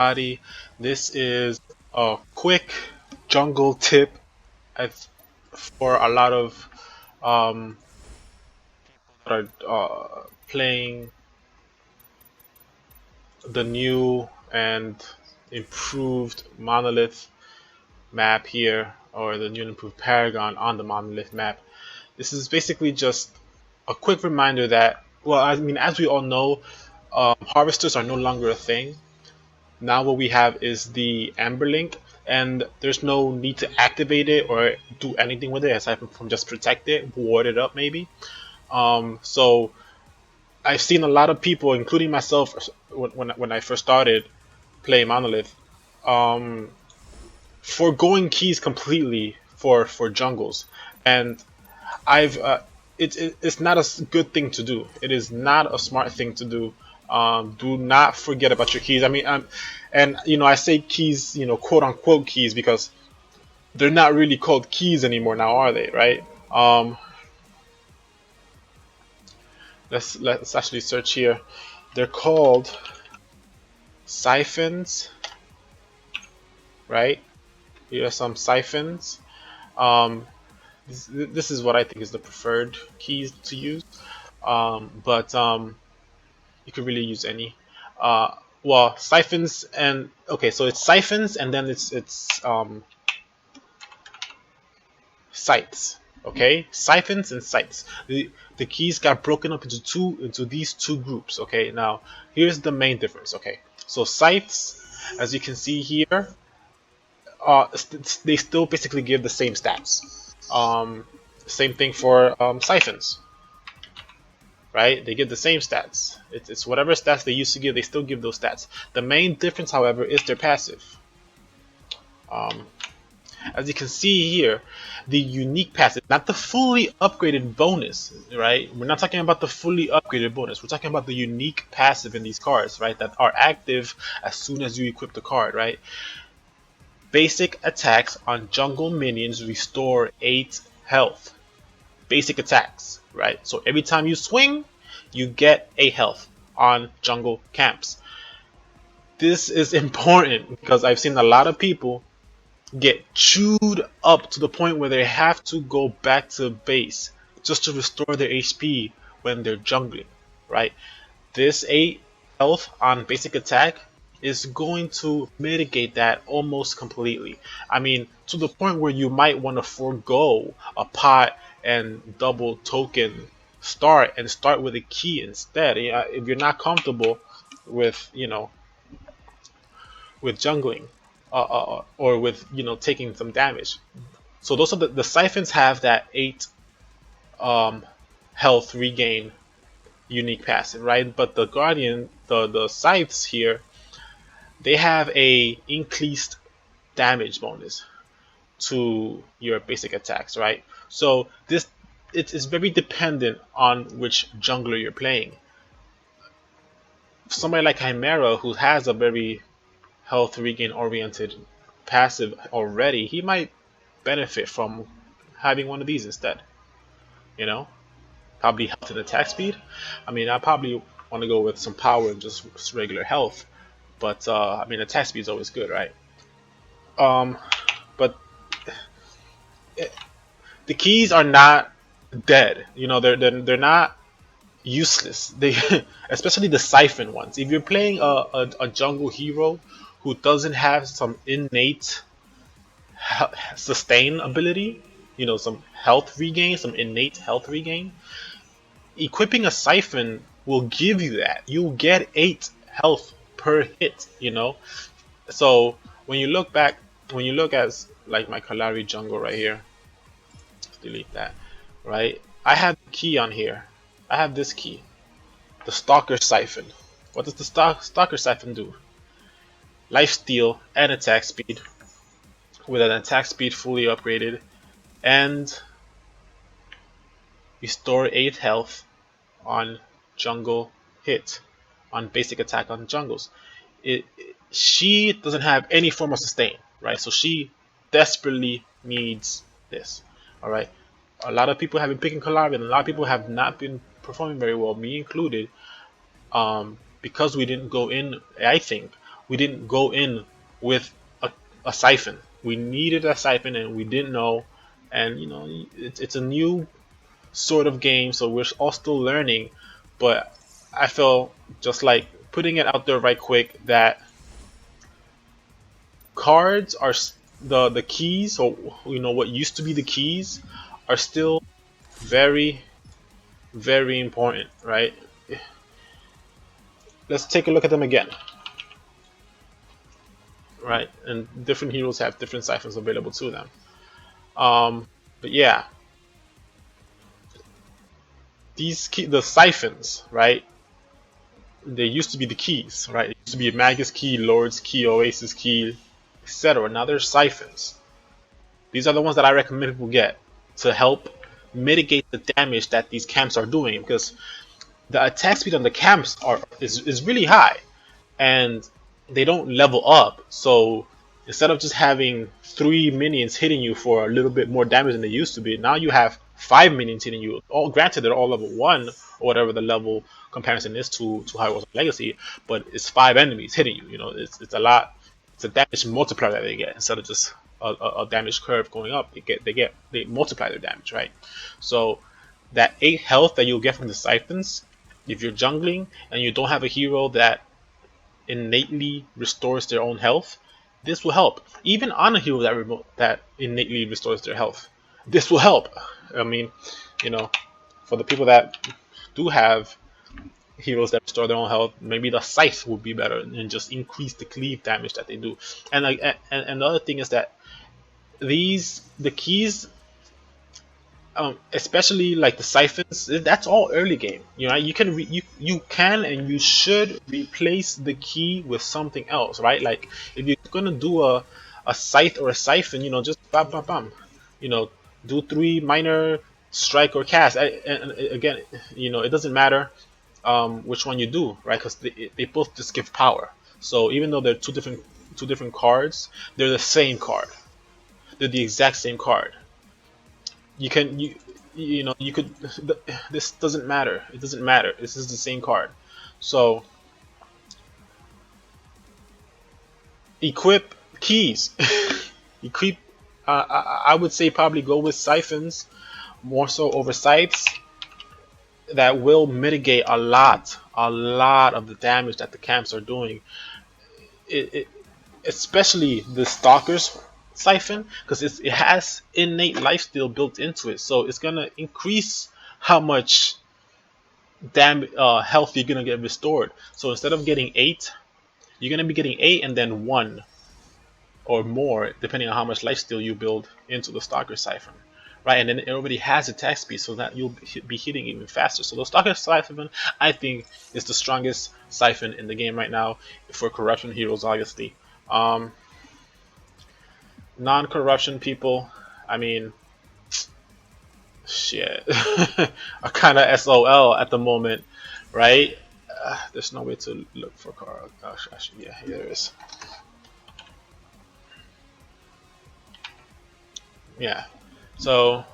everybody. This is a quick jungle tip for a lot of um, that are playing the new and improved Monolith map here, or the new and improved Paragon on the Monolith map. This is basically just a quick reminder that, well, I mean, as we all know, harvesters are no longer a thing. Now what we have is the Amber Link, and there's no need to activate it or do anything with it aside from just protect it, ward it up maybe. So I've seen a lot of people, including myself, when I first started playing Monolith, um, foregoing keys completely for jungles, and I've it's not a good thing to do. It is not a smart thing to do. Do not forget about your keys. I mean, and I say keys, quote unquote keys, because they're not really called keys anymore now, are they? Right? Let's actually search here. They're called siphons, right? Here are some siphons. Um, this is what I think is the preferred keys to use. But you could really use any. Uh, well, siphons and okay, so it's siphons and then it's sites. Okay, siphons and sites. The keys got broken up into these two groups. Okay, now here's the main difference. Okay, so sites, as you can see here, they still basically give the same stats. Same thing for siphons, right? They give the same stats. It's whatever stats they used to give, they still give those stats. The main difference, however, is their passive. Um, as you can see here, the unique passive, not the fully upgraded bonus, right? We're not talking about the fully upgraded bonus. We're talking about the unique passive in these cards, right? That are active as soon as you equip the card, right? Basic attacks on jungle minions restore 8 health. Basic attacks, right? So every time you swing, you get a health on jungle camps. This is important because I've seen a lot of people get chewed up to the point where they have to go back to base just to restore their HP when they're jungling, right? This 8 health on basic attack is going to mitigate that almost completely. I mean, to the point where you might want to forego a pot and double token start and start with a key instead. If you're not comfortable with, with jungling, or with taking some damage. So those are the siphons have that 8 um, health regain unique passive, right? But the guardian, the scythes here, they have a increased damage bonus to your basic attacks, right? So this it's very dependent on which jungler you're playing. Somebody like Chimera, who has a very health regain oriented passive already, he might benefit from having one of these instead. You know, probably health and attack speed. I mean, I probably want to go with some power and just regular health, but I mean, attack speed is always good, right? Um, but the keys are not dead. They're not useless. They especially the siphon ones. If you're playing a jungle hero who doesn't have some innate sustain ability, some health regain, some innate health regain, equipping a siphon will give you that. You'll get 8 health per hit. So when you look at like my Kalari jungle right here, let's delete that, right? I have the key on here. I have this key, the Stalker Siphon. What does the Stalker Siphon do? Lifesteal and attack speed, with an attack speed fully upgraded, and restore 8 health on jungle hit, on basic attack on jungles. She doesn't have any form of sustain, right? So she desperately needs this. All right. A lot of people have been picking Kalari, and a lot of people have not been performing very well, me included, because we didn't go in, I think, we didn't go in with a siphon. We needed a siphon and we didn't know. And it's a new sort of game, so we're all still learning. But I feel just like putting it out there right quick that cards are the keys, or what used to be the keys, are still very very important, right? Let's take a look at them again, right? And different heroes have different siphons available to them. But yeah, the siphons, right? They used to be the keys, right? It used to be a Magus key, Lord's key, Oasis key, etc. Now they're siphons. These are the ones that I recommend people get to help mitigate the damage that these camps are doing, because the attack speed on the camps is really high, and they don't level up. So instead of just having 3 minions hitting you for a little bit more damage than they used to be, now you have 5 minions hitting you. All granted, they're all level 1 or whatever the level comparison is to how it was on Legacy, but it's 5 enemies hitting you. It's a lot. It's a damage multiplier that they get instead of just a damage curve going up. They multiply their damage, right? So that 8 health that you'll get from the siphons, if you're jungling and you don't have a hero that innately restores their own health, this will help. Even on a hero that innately restores their health, this will help. I mean, you know, for the people that do have heroes that restore their own health, maybe the scythe would be better and just increase the cleave damage that they do. And like, and the other thing is that the keys, especially like the siphons, that's all early game. You can and you should replace the key with something else, right? Like if you're gonna do a scythe or a siphon, just bam bam bam, you know, do 3 minor strike or cast. And again, it doesn't matter which one you do, right? Because they both just give power. So even though they're two different cards, they're the same card. They're the exact same card. You could, this doesn't matter. It doesn't matter. This is the same card. So equip keys. equip I would say probably go with siphons more so over scythes. That will mitigate a lot of the damage that the camps are doing. It Especially the stalkers siphon, because it has innate lifesteal built into it, so it's gonna increase how much health you're gonna get restored. So instead of getting 8, you're gonna be getting 8 and then 1 or more, depending on how much lifesteal you build into the stalker siphon. Right, and then it already has attack speed, so that you'll be hitting even faster. So the stalker siphon, I think, is the strongest siphon in the game right now for corruption heroes, obviously. Um, Non-corruption people, I mean, shit, are kind of SOL at the moment, right? There's no way to look for car. Gosh, actually, yeah, here there is. Yeah. So,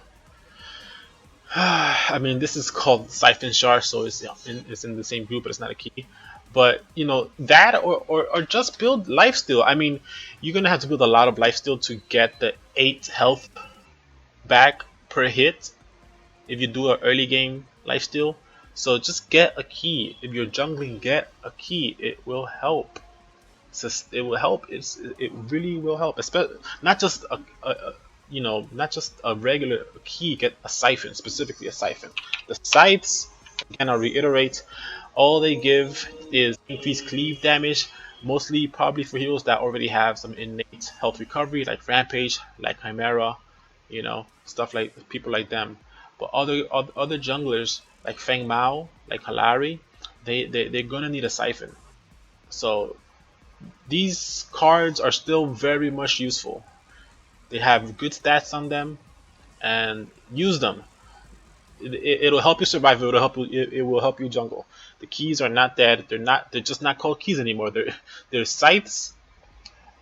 I mean, this is called Siphon Shard, so it's in the same group, but it's not a key. But that, or just build lifesteal. I mean, you're gonna have to build a lot of lifesteal to get the 8 health back per hit if you do an early game lifesteal. So just get a key. If you're jungling, get a key. It will help. It will help. It really will help. Especially not just not just a regular key. Get a siphon, specifically a siphon. The scythes, again, I'll reiterate, all they give is increased cleave damage, mostly probably for heroes that already have some innate health recovery, like Rampage, like Chimera, stuff like people like them. But other junglers like Feng Mao, like Halari, they're gonna need a siphon. So these cards are still very much useful. They have good stats on them, and use them. It'll help you survive. It will help you jungle. The keys are not dead. They're just not called keys anymore. They're scythes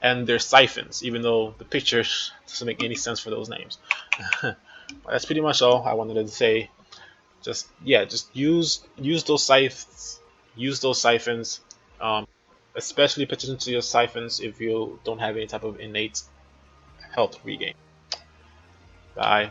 and they're siphons. Even though the picture doesn't make any sense for those names. That's pretty much all I wanted to say. Just use those scythes, use those siphons. especially pay attention to your siphons if you don't have any type of innate health regain. Bye.